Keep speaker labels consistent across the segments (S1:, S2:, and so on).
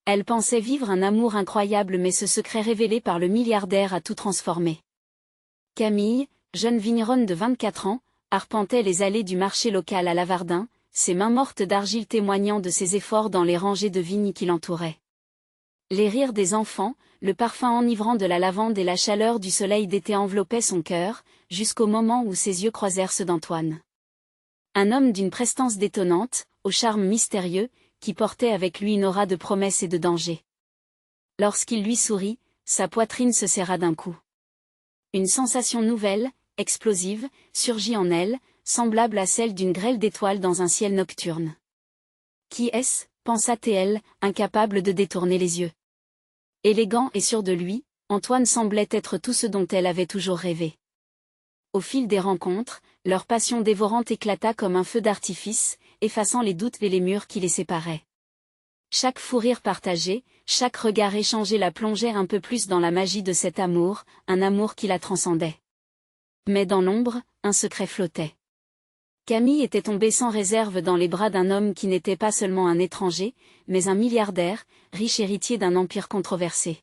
S1: Elle pensait vivre un amour incroyable, mais ce secret révélé par le milliardaire a tout transformé. Camille, jeune vigneronne de 24 ans, arpentait les allées du marché local à Lavardin, ses mains mortes d'argile témoignant de ses efforts dans les rangées de vignes qui l'entouraient. Les rires des enfants, le parfum enivrant de la lavande et la chaleur du soleil d'été enveloppaient son cœur, jusqu'au moment où ses yeux croisèrent ceux d'Antoine. Un homme d'une prestance détonnante, au charme mystérieux, qui portait avec lui une aura de promesse et de danger. Lorsqu'il lui sourit, sa poitrine se serra d'un coup. Une sensation nouvelle, explosive, surgit en elle, semblable à celle d'une grêle d'étoiles dans un ciel nocturne. Qui est-ce, pensa-t-elle, incapable de détourner les yeux. Élégant et sûr de lui, Antoine semblait être tout ce dont elle avait toujours rêvé. Au fil des rencontres, leur passion dévorante éclata comme un feu d'artifice, effaçant les doutes et les murs qui les séparaient. Chaque fou rire partagé, chaque regard échangé la plongeait un peu plus dans la magie de cet amour, un amour qui la transcendait. Mais dans l'ombre, un secret flottait. Camille était tombée sans réserve dans les bras d'un homme qui n'était pas seulement un étranger, mais un milliardaire, riche héritier d'un empire controversé.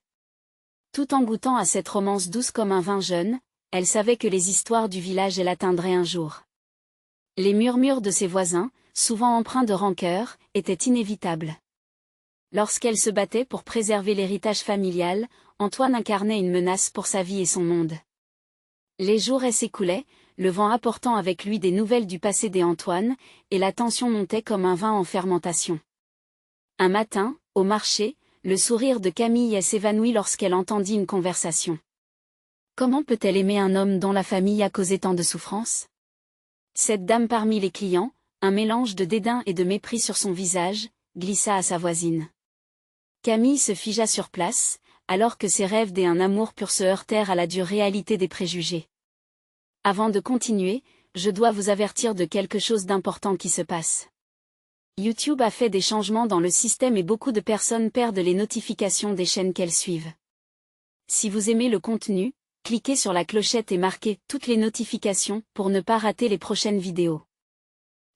S1: Tout en goûtant à cette romance douce comme un vin jeune, elle savait que les histoires du village l'atteindrait un jour. Les murmures de ses voisins, souvent empreints de rancœur, étaient inévitables. Lorsqu'elle se battait pour préserver l'héritage familial, Antoine incarnait une menace pour sa vie et son monde. Les jours s'écoulaient, le vent apportant avec lui des nouvelles du passé d'Antoine, et la tension montait comme un vin en fermentation. Un matin, au marché, le sourire de Camille s'évanouit lorsqu'elle entendit une conversation. Comment peut-elle aimer un homme dont la famille a causé tant de souffrances? Cette dame parmi les clients, un mélange de dédain et de mépris sur son visage, glissa à sa voisine. Camille se figea sur place, alors que ses rêves d'un amour pur se heurtèrent à la dure réalité des préjugés. Avant de continuer, je dois vous avertir de quelque chose d'important qui se passe. YouTube a fait des changements dans le système et beaucoup de personnes perdent les notifications des chaînes qu'elles suivent. Si vous aimez le contenu, cliquez sur la clochette et marquez toutes les notifications pour ne pas rater les prochaines vidéos.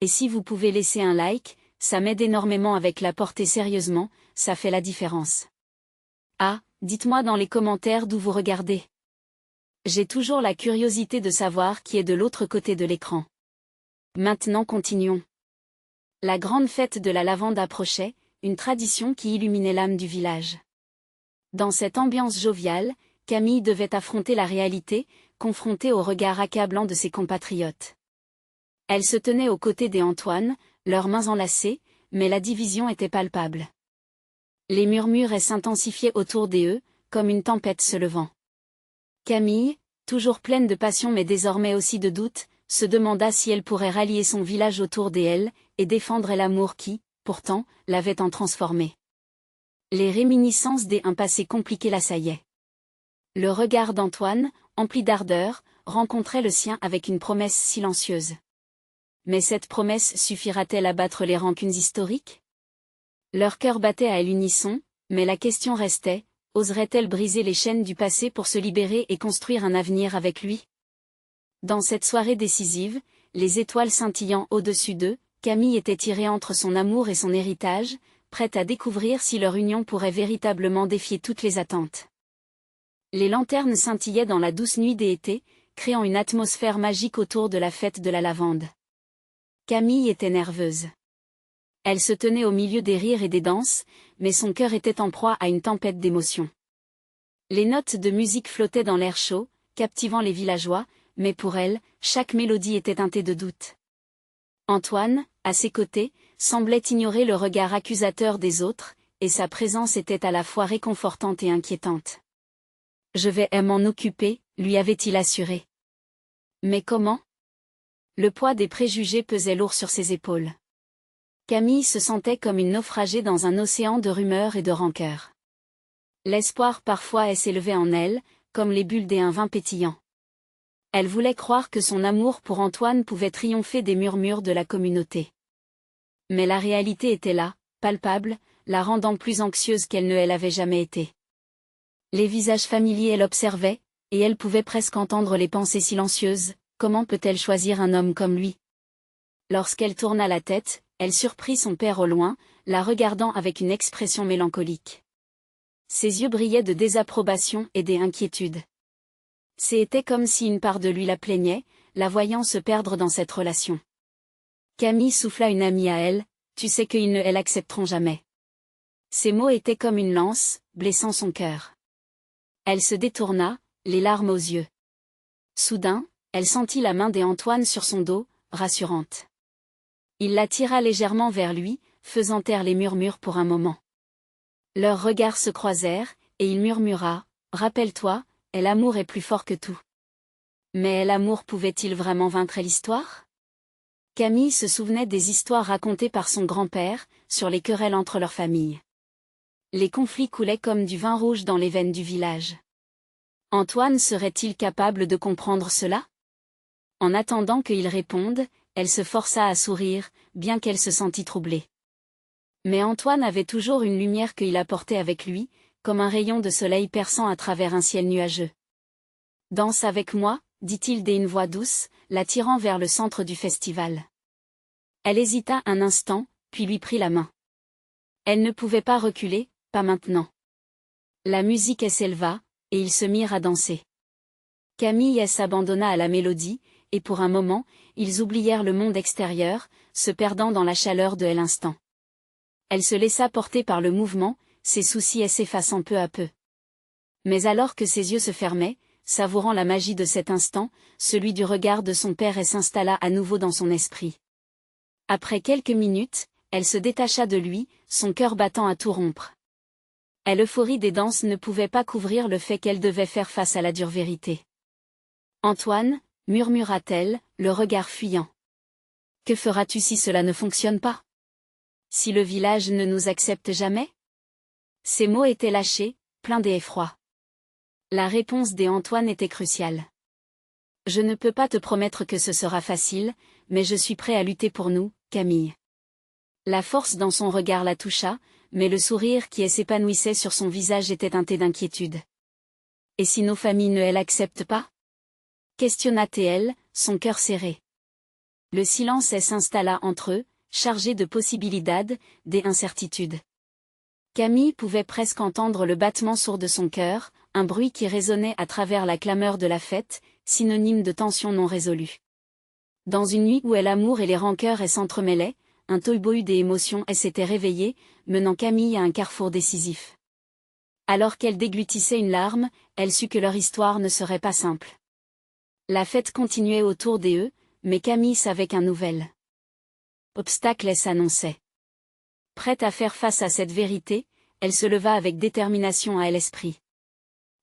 S1: Et si vous pouvez laisser un like, ça m'aide énormément avec la portée sérieusement, ça fait la différence. Ah, dites-moi dans les commentaires d'où vous regardez. J'ai toujours la curiosité de savoir qui est de l'autre côté de l'écran. Maintenant continuons. La grande fête de la lavande approchait, une tradition qui illuminait l'âme du village. Dans cette ambiance joviale, Camille devait affronter la réalité, confrontée au regard accablant de ses compatriotes. Elle se tenait aux côtés d'Antoine, leurs mains enlacées, mais la division était palpable. Les murmures s'intensifiaient autour d'eux, comme une tempête se levant. Camille, toujours pleine de passion mais désormais aussi de doute, se demanda si elle pourrait rallier son village autour d'elle, et défendre l'amour qui, pourtant, l'avait tant transformée. Les réminiscences d'un passé compliqué l'assaillaient. Le regard d'Antoine, empli d'ardeur, rencontrait le sien avec une promesse silencieuse. Mais cette promesse suffira-t-elle à battre les rancunes historiques? Leur cœur battait à l'unisson, mais la question restait, oserait-elle briser les chaînes du passé pour se libérer et construire un avenir avec lui? Dans cette soirée décisive, les étoiles scintillant au-dessus d'eux, Camille était tirée entre son amour et son héritage, prête à découvrir si leur union pourrait véritablement défier toutes les attentes. Les lanternes scintillaient dans la douce nuit d'été, créant une atmosphère magique autour de la fête de la lavande. Camille était nerveuse. Elle se tenait au milieu des rires et des danses, mais son cœur était en proie à une tempête d'émotions. Les notes de musique flottaient dans l'air chaud, captivant les villageois, mais pour elle, chaque mélodie était teintée de doute. Antoine, à ses côtés, semblait ignorer le regard accusateur des autres, et sa présence était à la fois réconfortante et inquiétante. « Je vais m'en occuper », lui avait-il assuré. Mais comment? Le poids des préjugés pesait lourd sur ses épaules. Camille se sentait comme une naufragée dans un océan de rumeurs et de rancœur. L'espoir parfois s'élevait en elle, comme les bulles d'un vin pétillant. Elle voulait croire que son amour pour Antoine pouvait triompher des murmures de la communauté. Mais la réalité était là, palpable, la rendant plus anxieuse qu'elle ne l'avait jamais été. Les visages familiers l'observaient, et elle pouvait presque entendre les pensées silencieuses. Comment peut-elle choisir un homme comme lui? Lorsqu'elle tourna la tête, elle surprit son père au loin, la regardant avec une expression mélancolique. Ses yeux brillaient de désapprobation et d'inquiétude. C'était comme si une part de lui la plaignait, la voyant se perdre dans cette relation. Camille souffla une amie à elle, « Tu sais qu'ils ne l'accepteront jamais. » Ces mots étaient comme une lance, blessant son cœur. Elle se détourna, les larmes aux yeux. Soudain, elle sentit la main d'Antoine sur son dos, rassurante. Il la tira légèrement vers lui, faisant taire les murmures pour un moment. Leurs regards se croisèrent, et il murmura, « Rappelle-toi, l'amour est plus fort que tout. » Mais l'amour pouvait-il vraiment vaincre l'histoire? Camille se souvenait des histoires racontées par son grand-père, sur les querelles entre leurs familles. Les conflits coulaient comme du vin rouge dans les veines du village. Antoine serait-il capable de comprendre cela? En attendant qu'il réponde, elle se força à sourire, bien qu'elle se sentît troublée. Mais Antoine avait toujours une lumière qu'il apportait avec lui, comme un rayon de soleil perçant à travers un ciel nuageux. « Danse avec moi », dit-il d'une voix douce, l'attirant vers le centre du festival. Elle hésita un instant, puis lui prit la main. Elle ne pouvait pas reculer, pas maintenant. La musique s'éleva, et ils se mirent à danser. Camille s'abandonna à la mélodie, et pour un moment, ils oublièrent le monde extérieur, se perdant dans la chaleur de l'instant. Elle se laissa porter par le mouvement, ses soucis s'effaçant peu à peu. Mais alors que ses yeux se fermaient, savourant la magie de cet instant, celui du regard de son père s'installa à nouveau dans son esprit. Après quelques minutes, elle se détacha de lui, son cœur battant à tout rompre. L'euphorie des danses ne pouvait pas couvrir le fait qu'elle devait faire face à la dure vérité. « Antoine » murmura-t-elle, le regard fuyant. « Que feras-tu si cela ne fonctionne pas? Si le village ne nous accepte jamais ?» Ces mots étaient lâchés, pleins d'effroi. La réponse d'Antoine était cruciale. « Je ne peux pas te promettre que ce sera facile, mais je suis prêt à lutter pour nous, Camille. » La force dans son regard la toucha, mais le sourire qui s'épanouissait sur son visage était teinté d'inquiétude. « Et si nos familles ne l'acceptent pas ?» questionna-t-elle, son cœur serré. Le silence s'installa entre eux, chargé de possibilités, d'incertitudes. Camille pouvait presque entendre le battement sourd de son cœur, un bruit qui résonnait à travers la clameur de la fête, synonyme de tension non résolue. Dans une nuit où l'amour et les rancœurs s'entremêlaient, un tohu-bohu des émotions s'était réveillé, menant Camille à un carrefour décisif. Alors qu'elle déglutissait une larme, elle sut que leur histoire ne serait pas simple. La fête continuait autour d'eux, mais Camille savait qu'un nouvel obstacle s'annonçait. Prête à faire face à cette vérité, elle se leva avec détermination à l'esprit.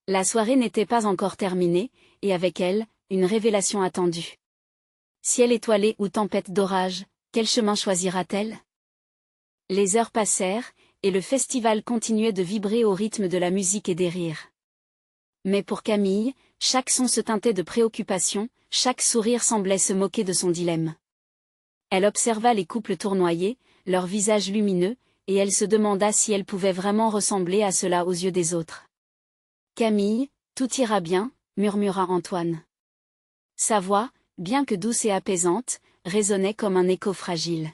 S1: La soirée n'était pas encore terminée, et avec elle, une révélation attendue. Ciel étoilé ou tempête d'orage, quel chemin choisira-t-elle? Les heures passèrent, et le festival continuait de vibrer au rythme de la musique et des rires. Mais pour Camille, chaque son se teintait de préoccupation, chaque sourire semblait se moquer de son dilemme. Elle observa les couples tournoyer, leurs visages lumineux, et elle se demanda si elle pouvait vraiment ressembler à cela aux yeux des autres. « Camille, tout ira bien », murmura Antoine. Sa voix, bien que douce et apaisante, résonnait comme un écho fragile.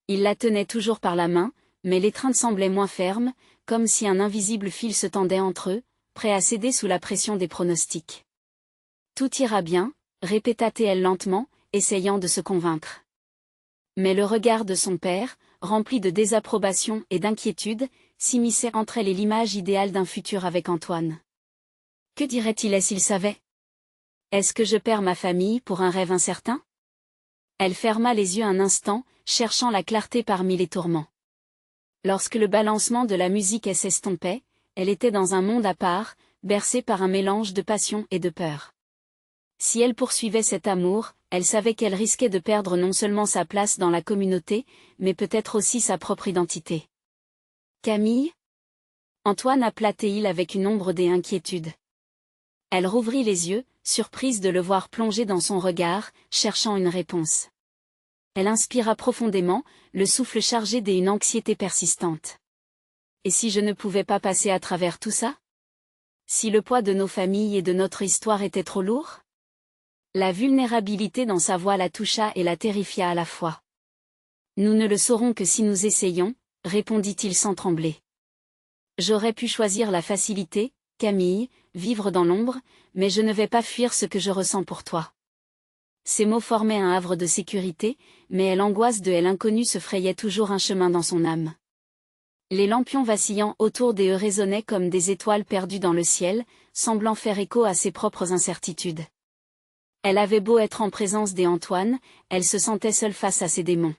S1: Il la tenait toujours par la main, mais l'étreinte semblait moins ferme, comme si un invisible fil se tendait entre eux, prêt à céder sous la pression des pronostics. « Tout ira bien », répéta-t-elle lentement, essayant de se convaincre. Mais le regard de son père, rempli de désapprobation et d'inquiétude, s'immisçait entre elle et l'image idéale d'un futur avec Antoine. Que dirait-il s'il savait? Est-ce que je perds ma famille pour un rêve incertain? Elle ferma les yeux un instant, cherchant la clarté parmi les tourments. Lorsque le balancement de la musique s'estompait, elle était dans un monde à part, bercée par un mélange de passion et de peur. Si elle poursuivait cet amour, elle savait qu'elle risquait de perdre non seulement sa place dans la communauté, mais peut-être aussi sa propre identité. « Camille » Antoine appela-t-il avec une ombre d'inquiétude. Elle rouvrit les yeux, surprise de le voir plonger dans son regard, cherchant une réponse. Elle inspira profondément, le souffle chargé d'une anxiété persistante. « Et si je ne pouvais pas passer à travers tout ça? Si le poids de nos familles et de notre histoire était trop lourd ?» La vulnérabilité dans sa voix la toucha et la terrifia à la fois. Nous ne le saurons que si nous essayons, répondit-il sans trembler. J'aurais pu choisir la facilité, Camille, vivre dans l'ombre, mais je ne vais pas fuir ce que je ressens pour toi. Ces mots formaient un havre de sécurité, mais l'angoisse de l'inconnu se frayait toujours un chemin dans son âme. Les lampions vacillant autour d'eux résonnaient comme des étoiles perdues dans le ciel, semblant faire écho à ses propres incertitudes. Elle avait beau être en présence des Antoine, elle se sentait seule face à ses démons.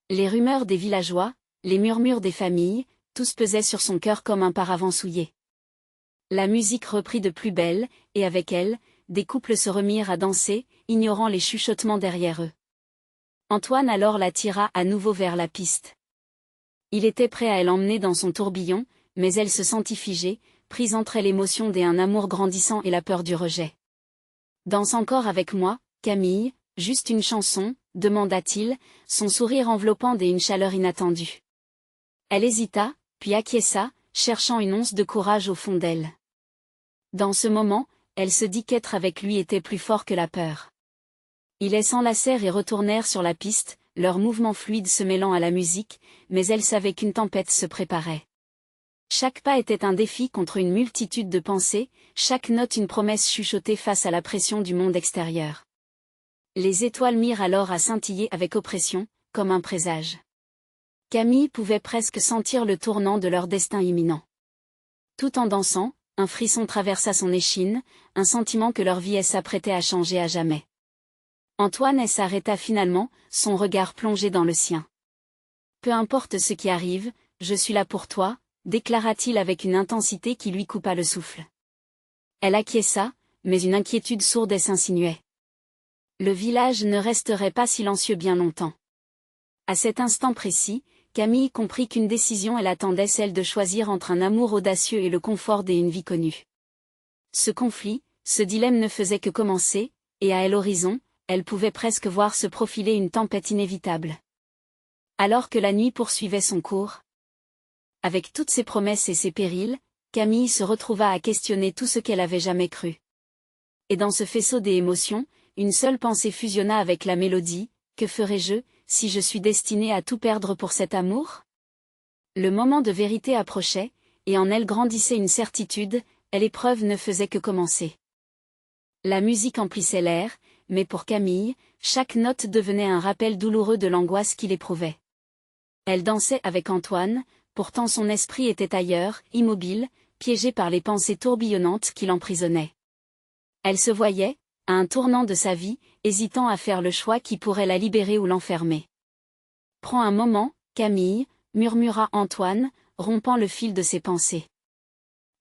S1: Les rumeurs des villageois, les murmures des familles, tous pesaient sur son cœur comme un paravent souillé. La musique reprit de plus belle, et avec elle, des couples se remirent à danser, ignorant les chuchotements derrière eux. Antoine alors la tira à nouveau vers la piste. Il était prêt à l'emmener dans son tourbillon, mais elle se sentit figée, prise entre l'émotion d'un amour grandissant et la peur du rejet. « Danse encore avec moi, Camille, juste une chanson ?» demanda-t-il, son sourire enveloppant d'une chaleur inattendue. Elle hésita, puis acquiesça, cherchant une once de courage au fond d'elle. Dans ce moment, elle se dit qu'être avec lui était plus fort que la peur. Ils s'enlacèrent et retournèrent sur la piste, leurs mouvements fluides se mêlant à la musique, mais elle savait qu'une tempête se préparait. Chaque pas était un défi contre une multitude de pensées, chaque note une promesse chuchotée face à la pression du monde extérieur. Les étoiles mirent alors à scintiller avec oppression, comme un présage. Camille pouvait presque sentir le tournant de leur destin imminent. Tout en dansant, un frisson traversa son échine, un sentiment que leur vie s'apprêtait à changer à jamais. Antoine s'arrêta finalement, son regard plongé dans le sien. « Peu importe ce qui arrive, je suis là pour toi », déclara-t-il avec une intensité qui lui coupa le souffle. Elle acquiesça, mais une inquiétude sourde s'insinuait. Le village ne resterait pas silencieux bien longtemps. À cet instant précis, Camille comprit qu'une décision elle attendait, celle de choisir entre un amour audacieux et le confort d'une vie connue. Ce conflit, ce dilemme ne faisait que commencer, et à l'horizon, elle pouvait presque voir se profiler une tempête inévitable. Alors que la nuit poursuivait son cours, avec toutes ses promesses et ses périls, Camille se retrouva à questionner tout ce qu'elle avait jamais cru. Et dans ce faisceau des émotions, une seule pensée fusionna avec la mélodie: que ferais-je, si je suis destinée à tout perdre pour cet amour? Le moment de vérité approchait, et en elle grandissait une certitude, l'épreuve ne faisait que commencer. La musique emplissait l'air, mais pour Camille, chaque note devenait un rappel douloureux de l'angoisse qu'il éprouvait. Elle dansait avec Antoine, pourtant son esprit était ailleurs, immobile, piégé par les pensées tourbillonnantes qui l'emprisonnaient. Elle se voyait, à un tournant de sa vie, hésitant à faire le choix qui pourrait la libérer ou l'enfermer. « Prends un moment, Camille », murmura Antoine, rompant le fil de ses pensées.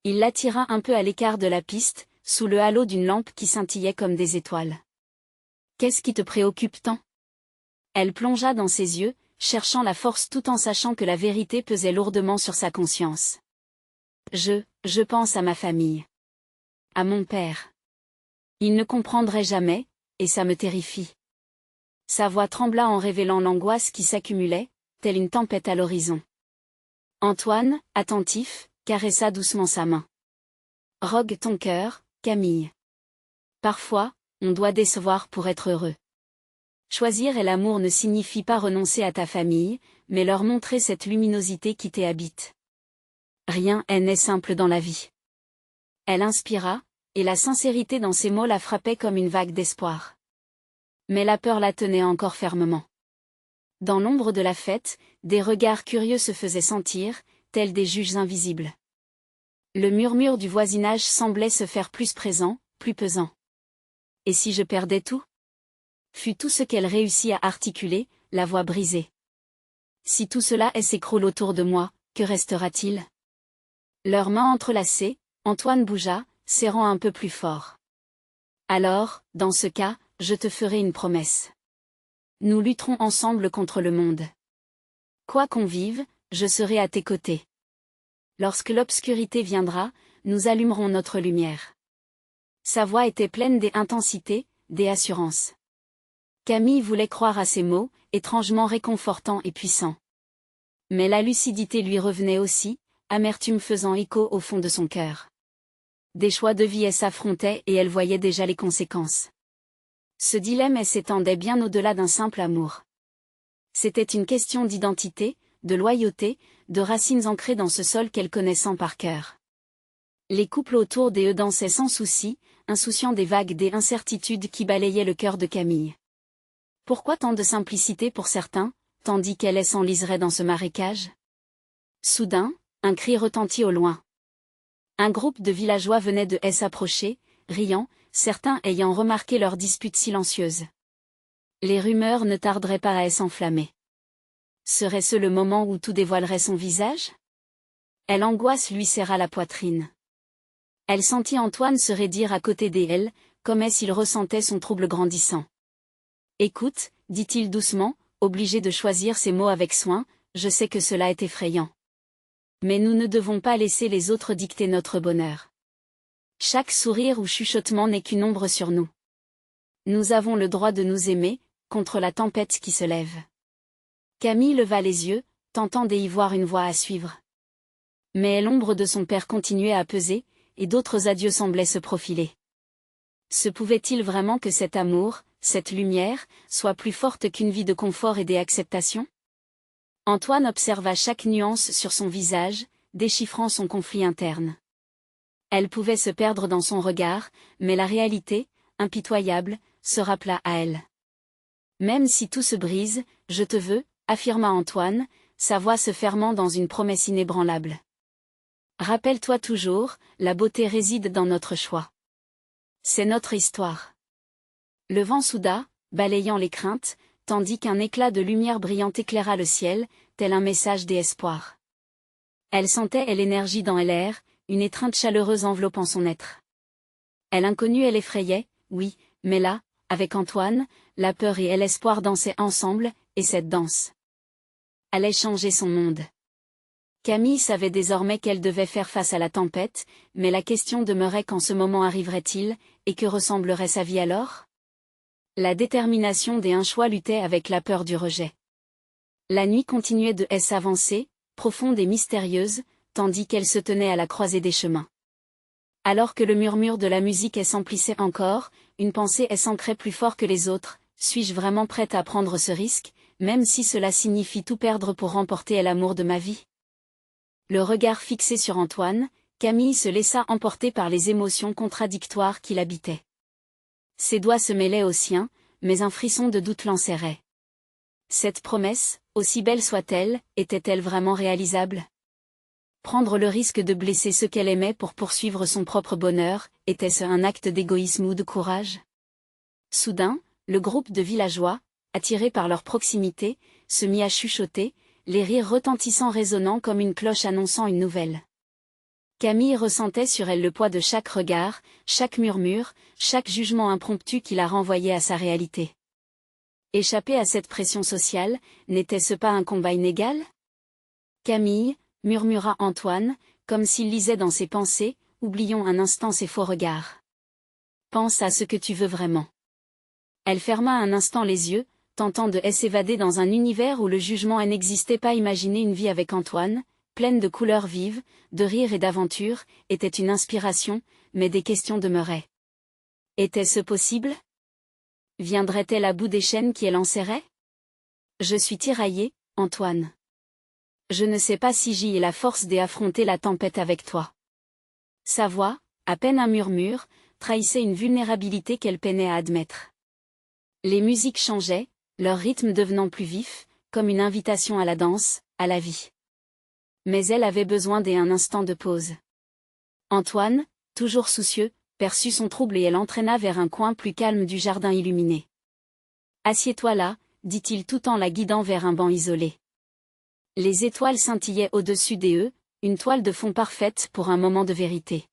S1: Il l'attira un peu à l'écart de la piste, sous le halo d'une lampe qui scintillait comme des étoiles. « Qu'est-ce qui te préoccupe tant ?» Elle plongea dans ses yeux, cherchant la force tout en sachant que la vérité pesait lourdement sur sa conscience. « Je pense à ma famille. À mon père. Il ne comprendrait jamais, et ça me terrifie. » Sa voix trembla en révélant l'angoisse qui s'accumulait, telle une tempête à l'horizon. Antoine, attentif, caressa doucement sa main. « Rogue ton cœur, Camille. Parfois, on doit décevoir pour être heureux. Choisir l'amour ne signifie pas renoncer à ta famille, mais leur montrer cette luminosité qui t'habite. Rien n'est simple dans la vie. » Elle inspira, et la sincérité dans ses mots la frappait comme une vague d'espoir. Mais la peur la tenait encore fermement. Dans l'ombre de la fête, des regards curieux se faisaient sentir, tels des juges invisibles. Le murmure du voisinage semblait se faire plus présent, plus pesant. « Et si je perdais tout ?» fut tout ce qu'elle réussit à articuler, la voix brisée. « Si tout cela s'écroule autour de moi, que restera-t-il ?» Leurs mains entrelacées, Antoine bougea, serrant un peu plus fort. « Alors, dans ce cas, je te ferai une promesse. Nous lutterons ensemble contre le monde. Quoi qu'on vive, je serai à tes côtés. Lorsque l'obscurité viendra, nous allumerons notre lumière. » Sa voix était pleine d'intensité, d'assurance. Camille voulait croire à ces mots, étrangement réconfortants et puissants. Mais la lucidité lui revenait aussi, amertume faisant écho au fond de son cœur. Des choix de vie s'affrontaient et elle voyait déjà les conséquences. Ce dilemme s'étendait bien au-delà d'un simple amour. C'était une question d'identité, de loyauté, de racines ancrées dans ce sol qu'elle connaissait par cœur. Les couples autour d'eux dansaient sans souci, insouciants des vagues des incertitudes qui balayaient le cœur de Camille. Pourquoi tant de simplicité pour certains, tandis qu'elle s'enliserait dans ce marécage? Soudain, un cri retentit au loin. Un groupe de villageois venait de s'approcher, riant, certains ayant remarqué leur dispute silencieuse. Les rumeurs ne tarderaient pas à s'enflammer. Serait-ce le moment où tout dévoilerait son visage? L'angoisse lui serra la poitrine. Elle sentit Antoine se raidir à côté d'elle, comme s'il ressentait son trouble grandissant. « Écoute, dit-il doucement, obligé de choisir ses mots avec soin, je sais que cela est effrayant. Mais nous ne devons pas laisser les autres dicter notre bonheur. Chaque sourire ou chuchotement n'est qu'une ombre sur nous. Nous avons le droit de nous aimer, contre la tempête qui se lève. » Camille leva les yeux, tentant d'y voir une voie à suivre. Mais l'ombre de son père continuait à peser, et d'autres adieux semblaient se profiler. Se pouvait-il vraiment que cet amour, cette lumière, soit plus forte qu'une vie de confort et d'acceptation? Antoine observa chaque nuance sur son visage, déchiffrant son conflit interne. Elle pouvait se perdre dans son regard, mais la réalité, impitoyable, se rappela à elle. Même si tout se brise, je te veux, affirma Antoine, sa voix se fermant dans une promesse inébranlable. Rappelle-toi toujours, la beauté réside dans notre choix. C'est notre histoire. Le vent souda, balayant les craintes, tandis qu'un éclat de lumière brillante éclaira le ciel, tel un message d'espoir. Elle sentait l'énergie dans l'air, une étreinte chaleureuse enveloppant son être. L'inconnu elle effrayait, oui, mais là, avec Antoine, la peur et l'espoir dansaient ensemble, et cette danse allait changer son monde. Camille savait désormais qu'elle devait faire face à la tempête, mais la question demeurait quand ce moment arriverait-il, et que ressemblerait sa vie alors? La détermination des un choix luttait avec la peur du rejet. La nuit continuait de s'avancer, profonde et mystérieuse, tandis qu'elle se tenait à la croisée des chemins. Alors que le murmure de la musique s'emplissait encore, une pensée s'ancrait plus fort que les autres. Suis-je vraiment prête à prendre ce risque, même si cela signifie tout perdre pour remporter l'amour de ma vie? Le regard fixé sur Antoine, Camille se laissa emporter par les émotions contradictoires qui l'habitaient. Ses doigts se mêlaient aux siens, mais un frisson de doute l'enserrait. Cette promesse, aussi belle soit-elle, était-elle vraiment réalisable? Prendre le risque de blesser ceux qu'elle aimait pour poursuivre son propre bonheur, était-ce un acte d'égoïsme ou de courage? Soudain, le groupe de villageois, attirés par leur proximité, se mit à chuchoter, les rires retentissant résonnant comme une cloche annonçant une nouvelle. Camille ressentait sur elle le poids de chaque regard, chaque murmure, chaque jugement impromptu qui la renvoyait à sa réalité. Échapper à cette pression sociale, n'était-ce pas un combat inégal? Camille, murmura Antoine, comme s'il lisait dans ses pensées, oublions un instant ces faux regards. Pense à ce que tu veux vraiment. Elle ferma un instant les yeux, tentant de s'évader dans un univers où le jugement n'existait pas. Imaginer une vie avec Antoine, pleine de couleurs vives, de rires et d'aventures, était une inspiration, mais des questions demeuraient. Était-ce possible? Viendrait-elle à bout des chaînes qui l'enserraient? Je suis tiraillée, Antoine. Je ne sais pas si j'y ai la force d'affronter la tempête avec toi. Sa voix, à peine un murmure, trahissait une vulnérabilité qu'elle peinait à admettre. Les musiques changeaient, leur rythme devenant plus vif, comme une invitation à la danse, à la vie. Mais elle avait besoin d'un instant de pause. Antoine, toujours soucieux, perçut son trouble et elle entraîna vers un coin plus calme du jardin illuminé. « Assieds-toi là, dit-il tout en la guidant vers un banc isolé. Les étoiles scintillaient au-dessus d'eux, une toile de fond parfaite pour un moment de vérité.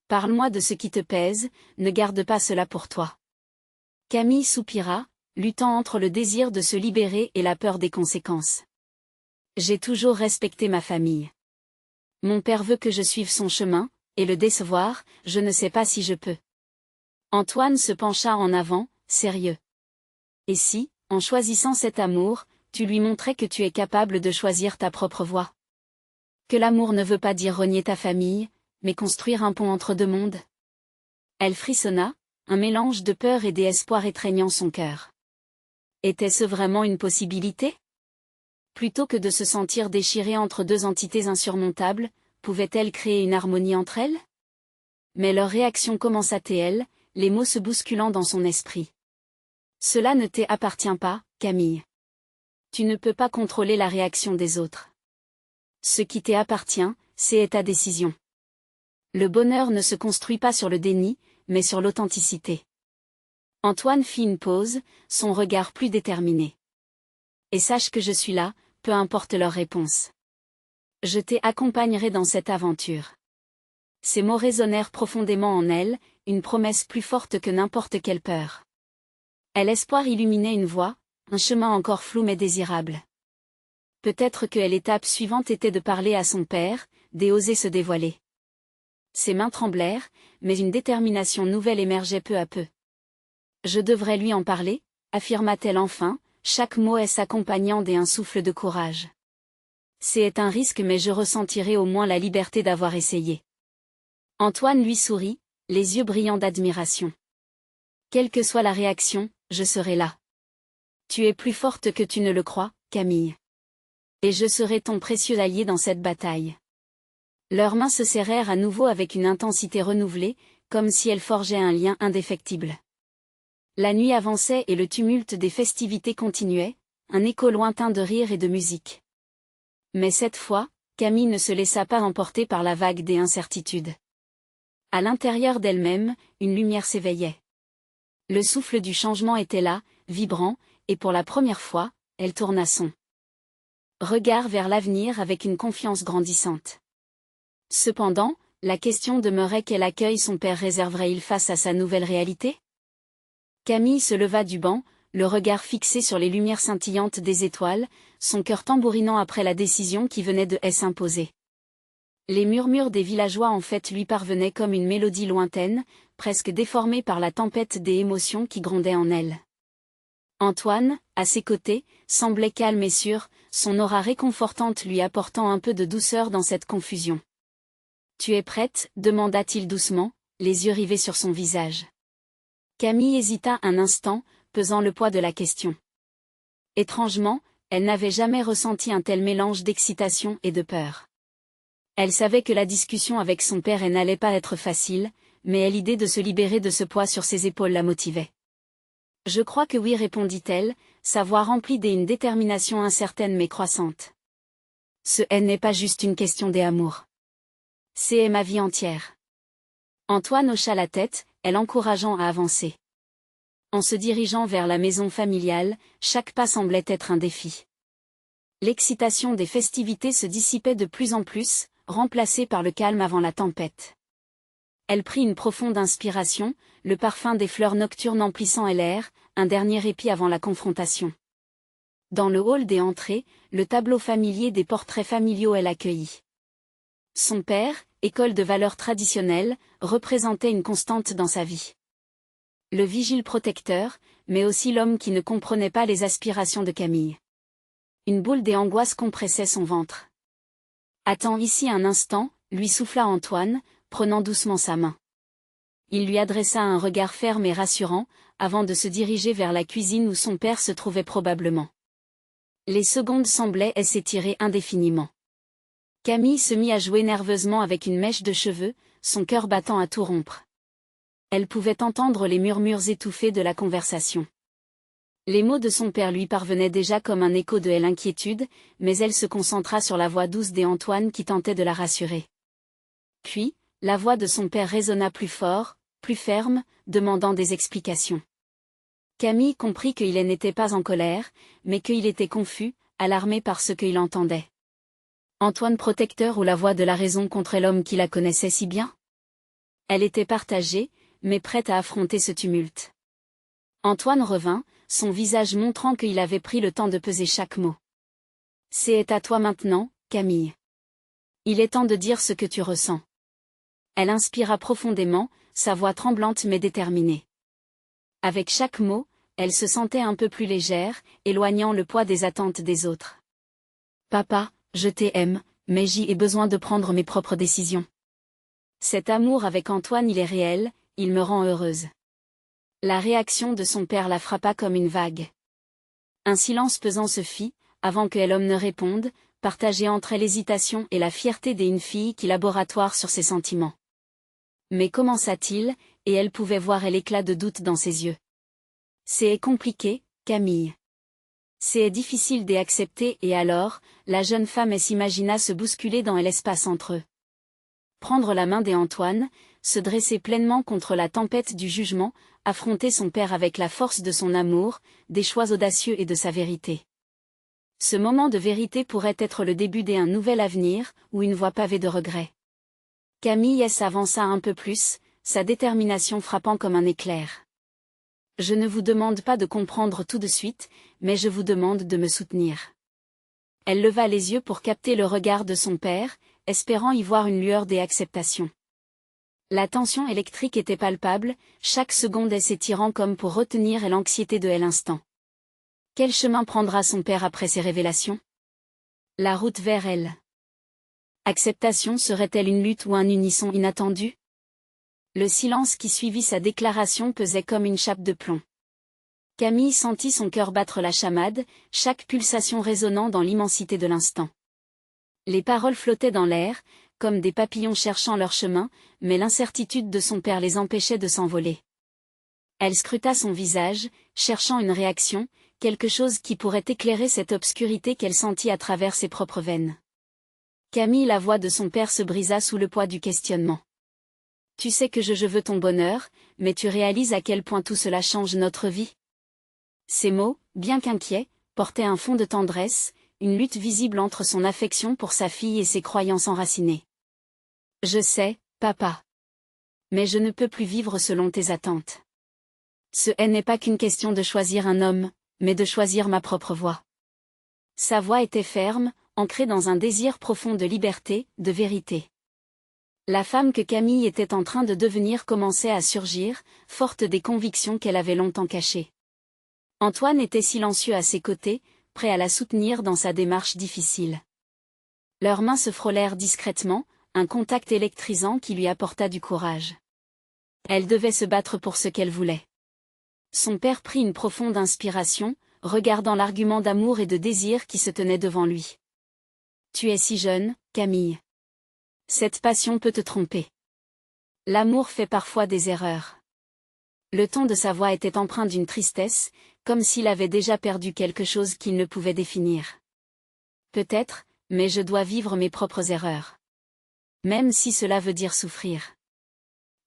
S1: Parle-moi de ce qui te pèse, ne garde pas cela pour toi. » Camille soupira, luttant entre le désir de se libérer et la peur des conséquences. J'ai toujours respecté ma famille. Mon père veut que je suive son chemin, et le décevoir, je ne sais pas si je peux. Antoine se pencha en avant, sérieux. Et si, en choisissant cet amour, tu lui montrais que tu es capable de choisir ta propre voie? Que l'amour ne veut pas dire renier ta famille, mais construire un pont entre deux mondes? Elle frissonna, un mélange de peur et d'espoir étreignant son cœur. Était-ce vraiment une possibilité? Plutôt que de se sentir déchirée entre deux entités insurmontables, pouvait-elle créer une harmonie entre elles? Mais leur réaction commença-t-elle, les mots se bousculant dans son esprit. Cela ne t'appartient pas, Camille. Tu ne peux pas contrôler la réaction des autres. Ce qui t'appartient, c'est ta décision. Le bonheur ne se construit pas sur le déni, mais sur l'authenticité. Antoine fit une pause, son regard plus déterminé. Et sache que je suis là, peu importe leur réponse. Je t'accompagnerai dans cette aventure. Ces mots résonnèrent profondément en elle, une promesse plus forte que n'importe quelle peur. L'espoir illuminait une voie, un chemin encore flou mais désirable. Peut-être que l'étape suivante était de parler à son père, d'oser se dévoiler. Ses mains tremblèrent, mais une détermination nouvelle émergeait peu à peu. Je devrais lui en parler, affirma-t-elle enfin, chaque mot s'accompagnant d'un souffle de courage. C'est un risque mais je ressentirai au moins la liberté d'avoir essayé. Antoine lui sourit, les yeux brillants d'admiration. Quelle que soit la réaction, je serai là. Tu es plus forte que tu ne le crois, Camille. Et je serai ton précieux allié dans cette bataille. Leurs mains se serrèrent à nouveau avec une intensité renouvelée, comme si elles forgeaient un lien indéfectible. La nuit avançait et le tumulte des festivités continuait, un écho lointain de rires et de musique. Mais cette fois, Camille ne se laissa pas emporter par la vague des incertitudes. À l'intérieur d'elle-même, une lumière s'éveillait. Le souffle du changement était là, vibrant, et pour la première fois, elle tourna son regard vers l'avenir avec une confiance grandissante. Cependant, la question demeurait quel accueil son père réserverait-il face à sa nouvelle réalité? Camille se leva du banc, le regard fixé sur les lumières scintillantes des étoiles, son cœur tambourinant après la décision qui venait de s'imposer. Les murmures des villageois en fait lui parvenaient comme une mélodie lointaine, presque déformée par la tempête des émotions qui grondaient en elle. Antoine, à ses côtés, semblait calme et sûr, son aura réconfortante lui apportant un peu de douceur dans cette confusion. « Tu es prête ?» demanda-t-il doucement, les yeux rivés sur son visage. Camille hésita un instant, pesant le poids de la question. Étrangement, elle n'avait jamais ressenti un tel mélange d'excitation et de peur. Elle savait que la discussion avec son père n'allait pas être facile, mais l'idée de se libérer de ce poids sur ses épaules la motivait. « Je crois que oui, répondit-elle, sa voix remplie d'une détermination incertaine mais croissante. Ce n'est pas juste une question d'amour. C'est ma vie entière. Antoine hocha la tête, elle encourageant à avancer. En se dirigeant vers la maison familiale, chaque pas semblait être un défi. L'excitation des festivités se dissipait de plus en plus, remplacée par le calme avant la tempête. Elle prit une profonde inspiration, le parfum des fleurs nocturnes emplissant l'air, un dernier répit avant la confrontation. Dans le hall des entrées, le tableau familier des portraits familiaux l'accueillit. Son père, école de valeurs traditionnelles, représentait une constante dans sa vie. Le vigile protecteur, mais aussi l'homme qui ne comprenait pas les aspirations de Camille. Une boule d'angoisse compressait son ventre. « Attends ici un instant », lui souffla Antoine, prenant doucement sa main. Il lui adressa un regard ferme et rassurant, avant de se diriger vers la cuisine où son père se trouvait probablement. Les secondes semblaient s'étirer indéfiniment. Camille se mit à jouer nerveusement avec une mèche de cheveux, son cœur battant à tout rompre. Elle pouvait entendre les murmures étouffés de la conversation. Les mots de son père lui parvenaient déjà comme un écho de l'inquiétude, mais elle se concentra sur la voix douce d'Antoine qui tentait de la rassurer. Puis, la voix de son père résonna plus fort, plus ferme, demandant des explications. Camille comprit qu'il n'était pas en colère, mais qu'il était confus, alarmé par ce qu'il entendait. Antoine protecteur ou la voix de la raison contre l'homme qui la connaissait si bien? Elle était partagée, mais prête à affronter ce tumulte. Antoine revint, son visage montrant qu'il avait pris le temps de peser chaque mot. « C'est à toi maintenant, Camille. Il est temps de dire ce que tu ressens. » Elle inspira profondément, sa voix tremblante mais déterminée. Avec chaque mot, elle se sentait un peu plus légère, éloignant le poids des attentes des autres. « Papa, je t'aime, mais j'ai besoin de prendre mes propres décisions. Cet amour avec Antoine il est réel, il me rend heureuse. » La réaction de son père la frappa comme une vague. Un silence pesant se fit, avant que l'homme ne réponde, partagé entre l'hésitation et la fierté d'une fille qui laboratoire sur ses sentiments. Mais commença-t-il, et elle pouvait voir l'éclat de doute dans ses yeux. C'est compliqué, Camille. C'est difficile d'accepter et alors, la jeune femme s'imagina se bousculer dans l'espace entre eux. Prendre la main d'Antoine, se dresser pleinement contre la tempête du jugement, affronter son père avec la force de son amour, des choix audacieux et de sa vérité. Ce moment de vérité pourrait être le début d'un nouvel avenir, ou une voie pavée de regrets. Camille s'avança un peu plus, sa détermination frappant comme un éclair. Je ne vous demande pas de comprendre tout de suite, mais je vous demande de me soutenir. Elle leva les yeux pour capter le regard de son père, espérant y voir une lueur d'acceptation. La tension électrique était palpable, chaque seconde s'étirant comme pour retenir l'anxiété de l'instant. Quel chemin prendra son père après ces révélations? La route vers elle. Acceptation serait-elle une lutte ou un unisson inattendu? Le silence qui suivit sa déclaration pesait comme une chape de plomb. Camille sentit son cœur battre la chamade, chaque pulsation résonnant dans l'immensité de l'instant. Les paroles flottaient dans l'air, comme des papillons cherchant leur chemin, mais l'incertitude de son père les empêchait de s'envoler. Elle scruta son visage, cherchant une réaction, quelque chose qui pourrait éclairer cette obscurité qu'elle sentit à travers ses propres veines. Camille, la voix de son père se brisa sous le poids du questionnement. Tu sais que je veux ton bonheur, mais tu réalises à quel point tout cela change notre vie? Ces mots, bien qu'inquiets, portaient un fond de tendresse, une lutte visible entre son affection pour sa fille et ses croyances enracinées. Je sais, papa. Mais je ne peux plus vivre selon tes attentes. Ce n'est pas qu'une question de choisir un homme, mais de choisir ma propre voie. Sa voix était ferme, ancrée dans un désir profond de liberté, de vérité. La femme que Camille était en train de devenir commençait à surgir, forte des convictions qu'elle avait longtemps cachées. Antoine était silencieux à ses côtés, prêt à la soutenir dans sa démarche difficile. Leurs mains se frôlèrent discrètement, un contact électrisant qui lui apporta du courage. Elle devait se battre pour ce qu'elle voulait. Son père prit une profonde inspiration, regardant l'argument d'amour et de désir qui se tenait devant lui. Tu es si jeune, Camille. Cette passion peut te tromper. L'amour fait parfois des erreurs. Le ton de sa voix était empreint d'une tristesse, comme s'il avait déjà perdu quelque chose qu'il ne pouvait définir. Peut-être, mais je dois vivre mes propres erreurs. Même si cela veut dire souffrir.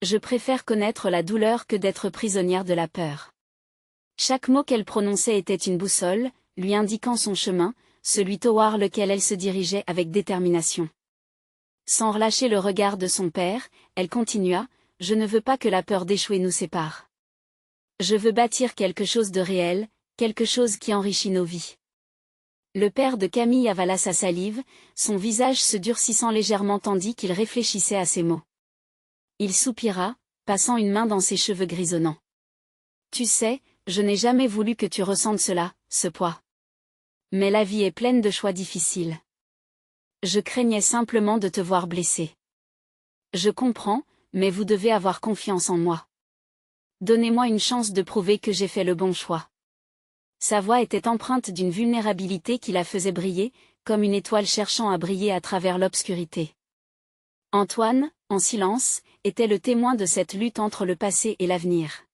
S1: Je préfère connaître la douleur que d'être prisonnière de la peur. Chaque mot qu'elle prononçait était une boussole, lui indiquant son chemin, celui toward lequel elle se dirigeait avec détermination. Sans relâcher le regard de son père, elle continua, « Je ne veux pas que la peur d'échouer nous sépare. Je veux bâtir quelque chose de réel, quelque chose qui enrichit nos vies. » Le père de Camille avala sa salive, son visage se durcissant légèrement tandis qu'il réfléchissait à ses mots. Il soupira, passant une main dans ses cheveux grisonnants. « Tu sais, je n'ai jamais voulu que tu ressentes cela, ce poids. Mais la vie est pleine de choix difficiles. Je craignais simplement de te voir blessé. Je comprends, mais vous devez avoir confiance en moi. Donnez-moi une chance de prouver que j'ai fait le bon choix. » Sa voix était empreinte d'une vulnérabilité qui la faisait briller, comme une étoile cherchant à briller à travers l'obscurité. Antoine, en silence, était le témoin de cette lutte entre le passé et l'avenir.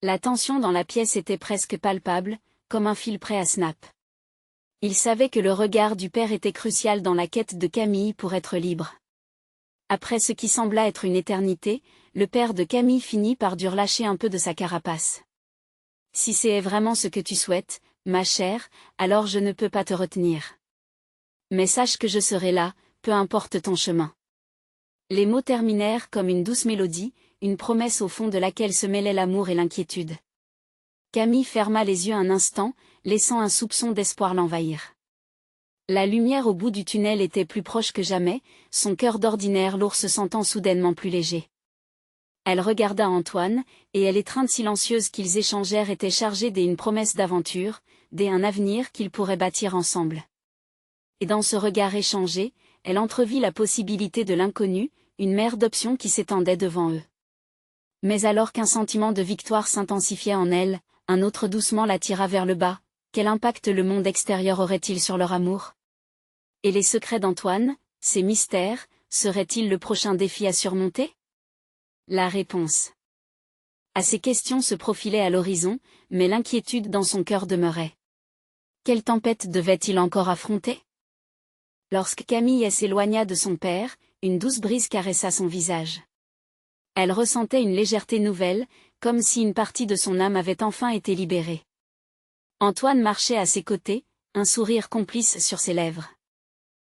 S1: La tension dans la pièce était presque palpable, comme un fil prêt à snap. Il savait que le regard du père était crucial dans la quête de Camille pour être libre. Après ce qui sembla être une éternité, le père de Camille finit par dû relâcher un peu de sa carapace. « Si c'est vraiment ce que tu souhaites, ma chère, alors je ne peux pas te retenir. Mais sache que je serai là, peu importe ton chemin. » Les mots terminèrent comme une douce mélodie, une promesse au fond de laquelle se mêlaient l'amour et l'inquiétude. Camille ferma les yeux un instant, laissant un soupçon d'espoir l'envahir. La lumière au bout du tunnel était plus proche que jamais, son cœur d'ordinaire lourd se sentant soudainement plus léger. Elle regarda Antoine, et l'étreinte silencieuse qu'ils échangèrent était chargée d'une promesse d'aventure, d'un avenir qu'ils pourraient bâtir ensemble. Et dans ce regard échangé, elle entrevit la possibilité de l'inconnu, une mer d'options qui s'étendait devant eux. Mais alors qu'un sentiment de victoire s'intensifiait en elle, un autre doucement l'attira vers le bas, quel impact le monde extérieur aurait-il sur leur amour? Et les secrets d'Antoine, ses mystères, seraient-ils le prochain défi à surmonter? La réponse à ces questions se profilait à l'horizon, mais l'inquiétude dans son cœur demeurait. Quelle tempête devait-il encore affronter? Lorsque Camille s'éloigna de son père, une douce brise caressa son visage. Elle ressentait une légèreté nouvelle, comme si une partie de son âme avait enfin été libérée. Antoine marchait à ses côtés, un sourire complice sur ses lèvres.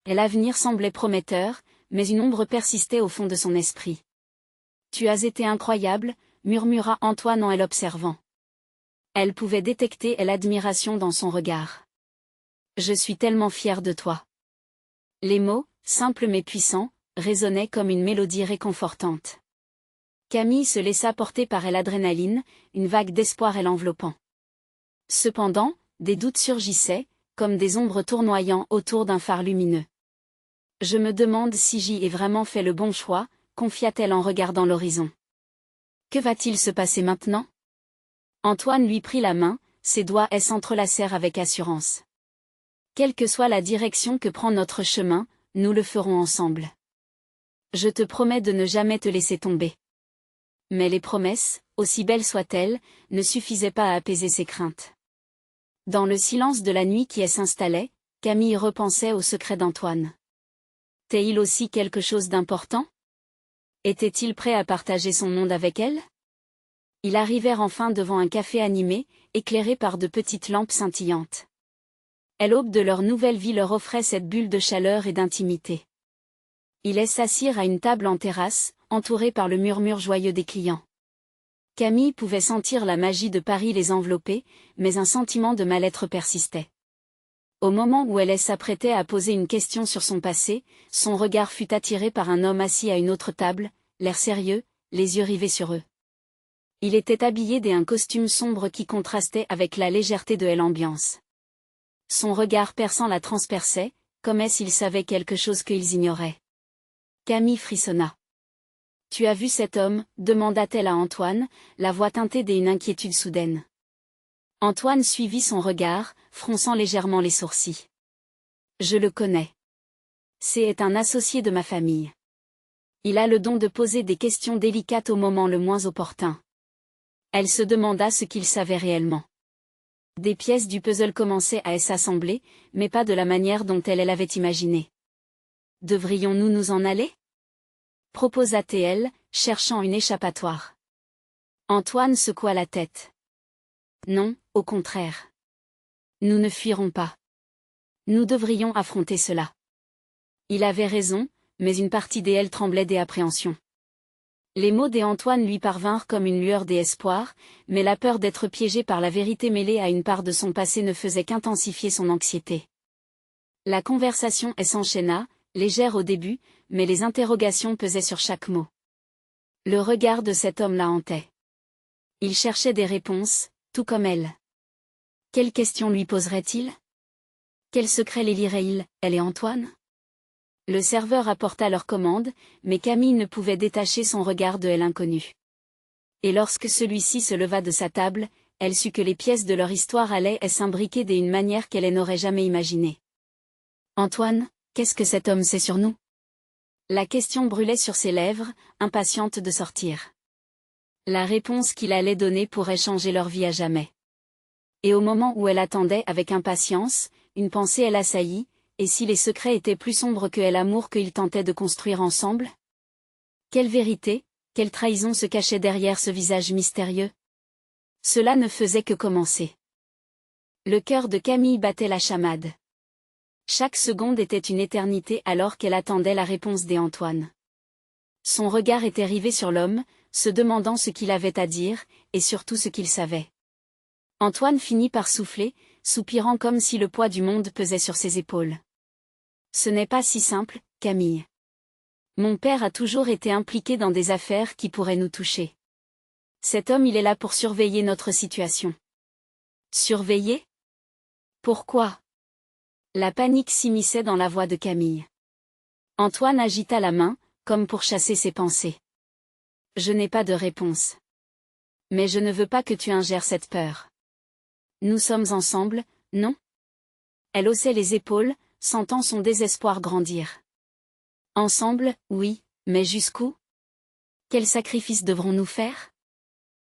S1: Et l'avenir semblait prometteur, mais une ombre persistait au fond de son esprit. « Tu as été incroyable », murmura Antoine en l'observant. Elle pouvait détecter l'admiration dans son regard. « Je suis tellement fière de toi. » Les mots, simples mais puissants, résonnaient comme une mélodie réconfortante. Camille se laissa porter par l'adrénaline, une vague d'espoir l'enveloppant. Cependant, des doutes surgissaient, comme des ombres tournoyant autour d'un phare lumineux. « Je me demande si j'y ai vraiment fait le bon choix », confia-t-elle en regardant l'horizon. Que va-t-il se passer maintenant? Antoine lui prit la main, ses doigts s'entrelacèrent avec assurance. Quelle que soit la direction que prend notre chemin, nous le ferons ensemble. Je te promets de ne jamais te laisser tomber. Mais les promesses, aussi belles soient-elles, ne suffisaient pas à apaiser ses craintes. Dans le silence de la nuit qui s'installait, Camille repensait au secret d'Antoine. Était-il aussi quelque chose d'important? Était-il prêt à partager son monde avec elle? Ils arrivèrent enfin devant un café animé, éclairé par de petites lampes scintillantes. L'aube de leur nouvelle vie leur offrait cette bulle de chaleur et d'intimité. Ils s'assirent à une table en terrasse, entourés par le murmure joyeux des clients. Camille pouvait sentir la magie de Paris les envelopper, mais un sentiment de mal-être persistait. Au moment où elle s'apprêtait à poser une question sur son passé, son regard fut attiré par un homme assis à une autre table, l'air sérieux, les yeux rivés sur eux. Il était habillé d'un costume sombre qui contrastait avec la légèreté de l'ambiance. Son regard perçant la transperçait, comme s'il savait quelque chose qu'ils ignoraient. Camille frissonna. « Tu as vu cet homme ?» demanda-t-elle à Antoine, la voix teintée d'une inquiétude soudaine. Antoine suivit son regard, fronçant légèrement les sourcils. « Je le connais. C'est un associé de ma famille. Il a le don de poser des questions délicates au moment le moins opportun. » Elle se demanda ce qu'il savait réellement. Des pièces du puzzle commençaient à s'assembler, mais pas de la manière dont elle l'avait imaginé. « Devrions-nous nous en aller ?» proposa-t-elle, cherchant une échappatoire. Antoine secoua la tête. « Non, au contraire. Nous ne fuirons pas. Nous devrions affronter cela. » Il avait raison, mais une partie d'elle tremblait d'appréhension. Les mots d'Antoine lui parvinrent comme une lueur d'espoir, mais la peur d'être piégé par la vérité mêlée à une part de son passé ne faisait qu'intensifier son anxiété. La conversation s'enchaîna, légère au début, mais les interrogations pesaient sur chaque mot. Le regard de cet homme la hantait. Il cherchait des réponses, tout comme elle. Quelles questions lui poserait-il? Quels secrets les lirait-il, elle et Antoine? Le serveur apporta leur commande, mais Camille ne pouvait détacher son regard de l'inconnu. Et lorsque celui-ci se leva de sa table, elle sut que les pièces de leur histoire allaient s'imbriquer d'une manière qu'elle n'aurait jamais imaginée. « Antoine, qu'est-ce que cet homme sait sur nous ?» La question brûlait sur ses lèvres, impatiente de sortir. La réponse qu'il allait donner pourrait changer leur vie à jamais. Et au moment où elle attendait avec impatience, une pensée l'assaillit. Et si les secrets étaient plus sombres que l'amour qu'ils tentaient de construire ensemble? Quelle vérité, quelle trahison se cachait derrière ce visage mystérieux? Cela ne faisait que commencer. Le cœur de Camille battait la chamade. Chaque seconde était une éternité alors qu'elle attendait la réponse d'Antoine. Son regard était rivé sur l'homme, se demandant ce qu'il avait à dire, et surtout ce qu'il savait. Antoine finit par souffler, soupirant comme si le poids du monde pesait sur ses épaules. Ce n'est pas si simple, Camille. Mon père a toujours été impliqué dans des affaires qui pourraient nous toucher. Cet homme il est là pour surveiller notre situation. Surveiller? Pourquoi? La panique s'immisçait dans la voix de Camille. Antoine agita la main, comme pour chasser ses pensées. Je n'ai pas de réponse. Mais je ne veux pas que tu ingères cette peur. Nous sommes ensemble, non? Elle haussait les épaules, sentant son désespoir grandir. Ensemble, oui, mais jusqu'où? Quel sacrifice devrons-nous faire?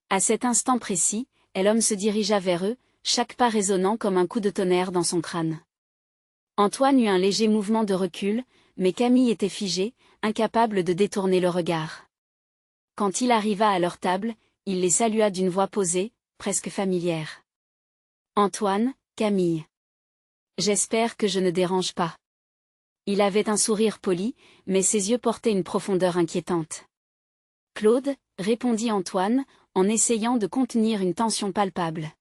S1: À cet instant précis, l'homme se dirigea vers eux, chaque pas résonnant comme un coup de tonnerre dans son crâne. Antoine eut un léger mouvement de recul, mais Camille était figée, incapable de détourner le regard. Quand il arriva à leur table, il les salua d'une voix posée, presque familière. « Antoine, Camille. J'espère que je ne dérange pas. » Il avait un sourire poli, mais ses yeux portaient une profondeur inquiétante. « Claude, » répondit Antoine, en essayant de contenir une tension palpable.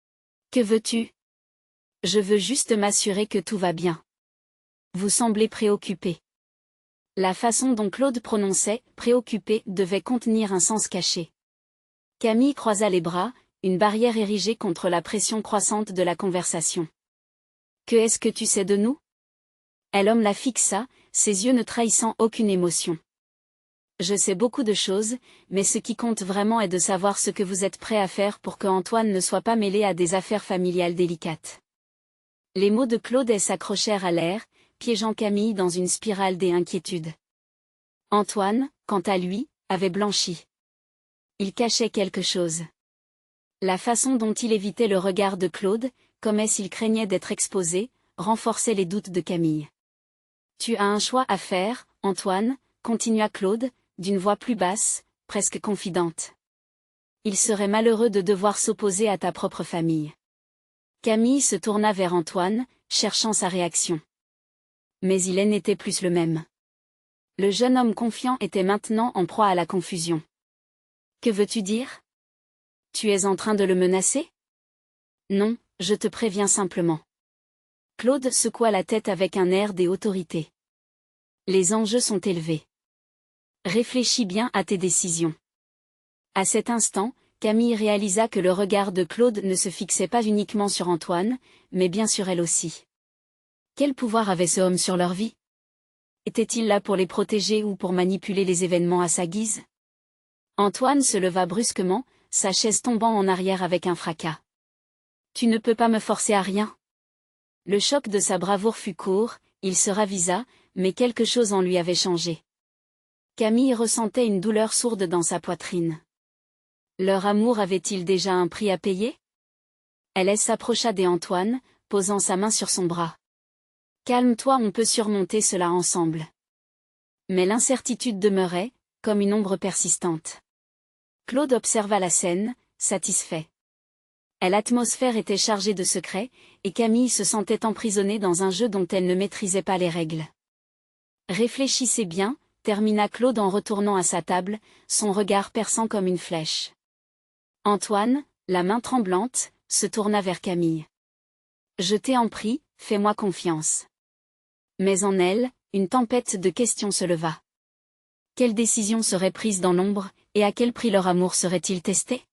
S1: « Que veux-tu? » « Je veux juste m'assurer que tout va bien. » « Vous semblez préoccupé. » La façon dont Claude prononçait « préoccupé » devait contenir un sens caché. Camille croisa les bras, une barrière érigée contre la pression croissante de la conversation. « Que est-ce que tu sais de nous? » L'homme la fixa, ses yeux ne trahissant aucune émotion. « Je sais beaucoup de choses, mais ce qui compte vraiment est de savoir ce que vous êtes prêt à faire pour que Antoine ne soit pas mêlé à des affaires familiales délicates. » Les mots de Claude s'accrochèrent à l'air, piégeant Camille dans une spirale d'inquiétude. Antoine, quant à lui, avait blanchi. Il cachait quelque chose. La façon dont il évitait le regard de Claude, comme s'il craignait d'être exposé, renforçait les doutes de Camille. « Tu as un choix à faire, Antoine, » continua Claude, d'une voix plus basse, presque confidente. « Il serait malheureux de devoir s'opposer à ta propre famille. » Camille se tourna vers Antoine, cherchant sa réaction. Mais il n'était plus le même. Le jeune homme confiant était maintenant en proie à la confusion. « Que veux-tu dire? Tu es en train de le menacer? » « Non, je te préviens simplement. » Claude secoua la tête avec un air d'autorité. « Les enjeux sont élevés. Réfléchis bien à tes décisions. » À cet instant, Camille réalisa que le regard de Claude ne se fixait pas uniquement sur Antoine, mais bien sur elle aussi. Quel pouvoir avait ce homme sur leur vie? Était-il là pour les protéger ou pour manipuler les événements à sa guise? Antoine se leva brusquement, sa chaise tombant en arrière avec un fracas. « Tu ne peux pas me forcer à rien. » Le choc de sa bravoure fut court, il se ravisa, mais quelque chose en lui avait changé. Camille ressentait une douleur sourde dans sa poitrine. Leur amour avait-il déjà un prix à payer? Elle s'approcha d'Antoine, posant sa main sur son bras. « Calme-toi, on peut surmonter cela ensemble. » Mais l'incertitude demeurait, comme une ombre persistante. Claude observa la scène, satisfait. L'atmosphère était chargée de secrets, et Camille se sentait emprisonnée dans un jeu dont elle ne maîtrisait pas les règles. « Réfléchissez bien, » termina Claude en retournant à sa table, son regard perçant comme une flèche. Antoine, la main tremblante, se tourna vers Camille. « Je t'ai en prie, fais-moi confiance. » Mais en elle, une tempête de questions se leva. Quelle décision serait prise dans l'ombre, et à quel prix leur amour serait-il testé?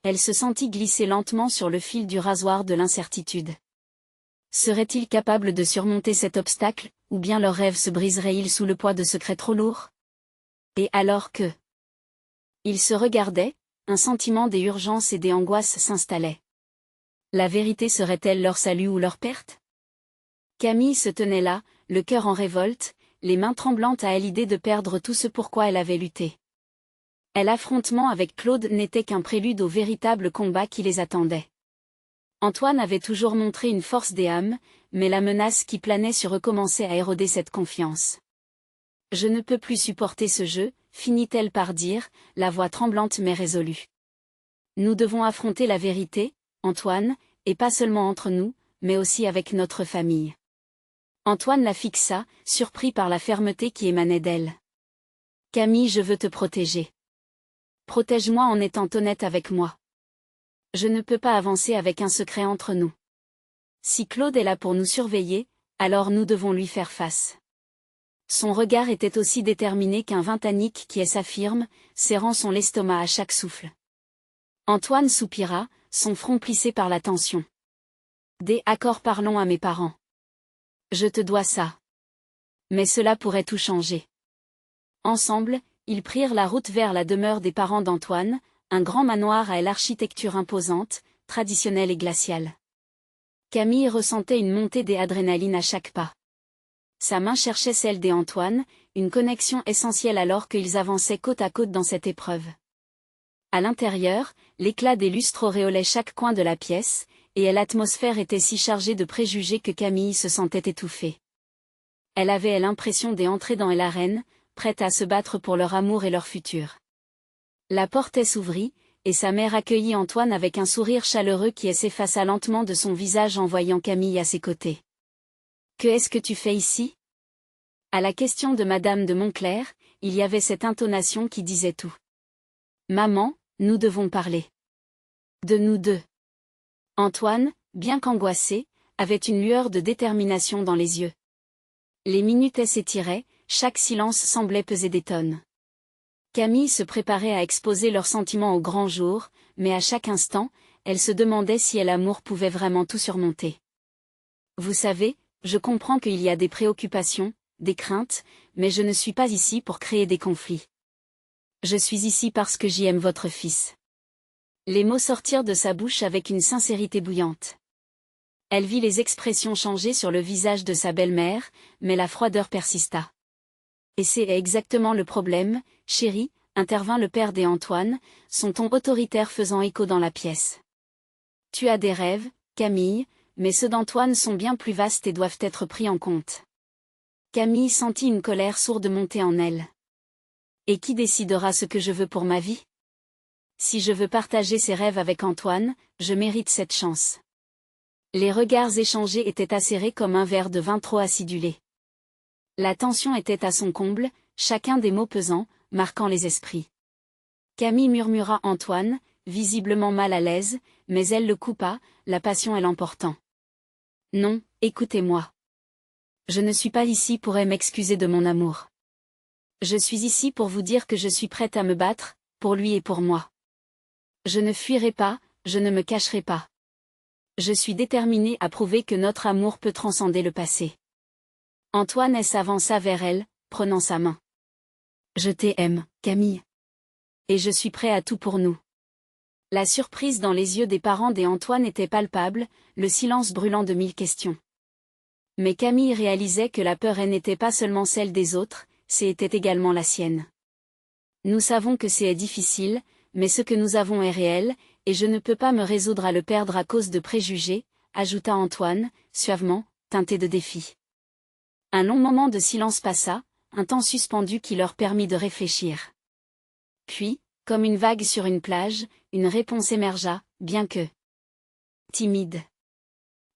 S1: Elle se sentit glisser lentement sur le fil du rasoir de l'incertitude. Serait-il capable de surmonter cet obstacle, ou bien leur rêve se briserait-il sous le poids de secrets trop lourds? Et alors que... Ils se regardaient, un sentiment d'urgence et d'angoisse s'installait. La vérité serait-elle leur salut ou leur perte? Camille se tenait là, le cœur en révolte, les mains tremblantes à l'idée de perdre tout ce pourquoi elle avait lutté. L'affrontement avec Claude n'était qu'un prélude au véritable combat qui les attendait. Antoine avait toujours montré une force des âmes, mais la menace qui planait sur eux commençait à éroder cette confiance. « Je ne peux plus supporter ce jeu, » finit-elle par dire, la voix tremblante mais résolue. « Nous devons affronter la vérité, Antoine, et pas seulement entre nous, mais aussi avec notre famille. » Antoine la fixa, surpris par la fermeté qui émanait d'elle. « Camille, je veux te protéger. Protège-moi en étant honnête avec moi. Je ne peux pas avancer avec un secret entre nous. Si Claude est là pour nous surveiller, alors nous devons lui faire face. » Son regard était aussi déterminé qu'un vin tannique qui s'affirme, serrant son estomac à chaque souffle. Antoine soupira, son front plissé par la tension. « D'accord, parlons à mes parents. Je te dois ça. Mais cela pourrait tout changer. » Ensemble, ils prirent la route vers la demeure des parents d'Antoine, un grand manoir à l'architecture imposante, traditionnelle et glaciale. Camille ressentait une montée d'adrénaline à chaque pas. Sa main cherchait celle d'Antoine, une connexion essentielle alors qu'ils avançaient côte à côte dans cette épreuve. À l'intérieur, l'éclat des lustres auréolait chaque coin de la pièce, et l'atmosphère était si chargée de préjugés que Camille se sentait étouffée. Elle avait l'impression d'entrer dans l'arène, prête à se battre pour leur amour et leur futur. La porte s'ouvrit, et sa mère accueillit Antoine avec un sourire chaleureux qui s'effaça lentement de son visage en voyant Camille à ses côtés. « Que est-ce que tu fais ici ?» À la question de Madame de Montclair, il y avait cette intonation qui disait tout. « Maman, nous devons parler. De nous deux. » Antoine, bien qu'angoissé, avait une lueur de détermination dans les yeux. Les minutes s'étiraient, chaque silence semblait peser des tonnes. Camille se préparait à exposer leurs sentiments au grand jour, mais à chaque instant, elle se demandait si l'amour pouvait vraiment tout surmonter. Vous savez, je comprends qu'il y a des préoccupations, des craintes, mais je ne suis pas ici pour créer des conflits. Je suis ici parce que j'aime votre fils. Les mots sortirent de sa bouche avec une sincérité bouillante. Elle vit les expressions changer sur le visage de sa belle-mère, mais la froideur persista. Et c'est exactement le problème, chérie, intervint le père d'Antoine, son ton autoritaire faisant écho dans la pièce. Tu as des rêves, Camille, mais ceux d'Antoine sont bien plus vastes et doivent être pris en compte. Camille sentit une colère sourde monter en elle. Et qui décidera ce que je veux pour ma vie ? Si je veux partager ces rêves avec Antoine, je mérite cette chance. Les regards échangés étaient acérés comme un verre de vin trop acidulé. La tension était à son comble, chacun des mots pesants, marquant les esprits. Camille murmura Antoine, visiblement mal à l'aise, mais elle le coupa, la passion l'emportant. Non, écoutez-moi. Je ne suis pas ici pour m'excuser de mon amour. Je suis ici pour vous dire que je suis prête à me battre, pour lui et pour moi. Je ne fuirai pas, je ne me cacherai pas. Je suis déterminée à prouver que notre amour peut transcender le passé. Antoine s'avança vers elle, prenant sa main. Je t'aime, Camille. Et je suis prêt à tout pour nous. La surprise dans les yeux des parents d'Antoine était palpable, le silence brûlant de 1000 questions. Mais Camille réalisait que la peur n'était pas seulement celle des autres, c'était également la sienne. Nous savons que c'est difficile, mais ce que nous avons est réel, et je ne peux pas me résoudre à le perdre à cause de préjugés, ajouta Antoine, suavement, teinté de défi. Un long moment de silence passa, un temps suspendu qui leur permit de réfléchir. Puis, comme une vague sur une plage, une réponse émergea, bien que timide.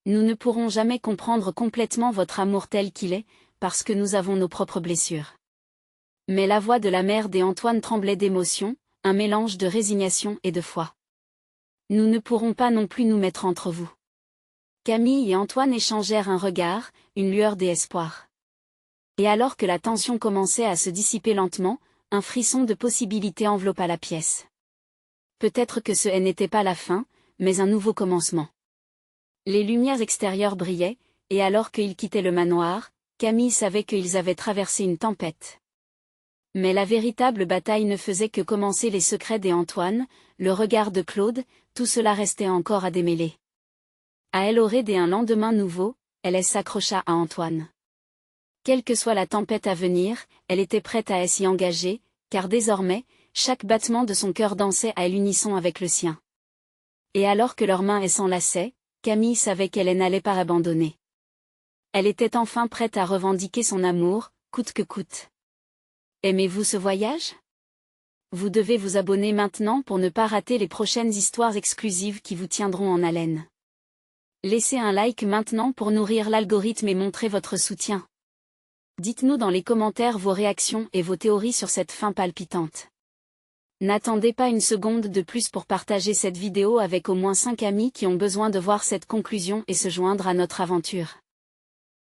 S1: Nous ne pourrons jamais comprendre complètement votre amour tel qu'il est, parce que nous avons nos propres blessures. Mais la voix de la mère d'Antoine tremblait d'émotion, un mélange de résignation et de foi. Nous ne pourrons pas non plus nous mettre entre vous. Camille et Antoine échangèrent un regard, une lueur d'espoir. Et alors que la tension commençait à se dissiper lentement, un frisson de possibilité enveloppa la pièce. Peut-être que ce n'était pas la fin, mais un nouveau commencement. Les lumières extérieures brillaient, et alors qu'ils quittaient le manoir, Camille savait qu'ils avaient traversé une tempête. Mais la véritable bataille ne faisait que commencer. Les secrets d'Antoine, le regard de Claude, tout cela restait encore à démêler. À elle aurait un lendemain nouveau, elle s'accrocha à Antoine. Quelle que soit la tempête à venir, elle était prête à s'y engager, car désormais, chaque battement de son cœur dansait à l'unisson avec le sien. Et alors que leurs mains s'enlaçaient, Camille savait qu'elle n'allait pas abandonner. Elle était enfin prête à revendiquer son amour, coûte que coûte. Aimez-vous ce voyage ? Vous devez vous abonner maintenant pour ne pas rater les prochaines histoires exclusives qui vous tiendront en haleine. Laissez un like maintenant pour nourrir l'algorithme et montrer votre soutien. Dites-nous dans les commentaires vos réactions et vos théories sur cette fin palpitante. N'attendez pas une seconde de plus pour partager cette vidéo avec au moins 5 amis qui ont besoin de voir cette conclusion et se joindre à notre aventure.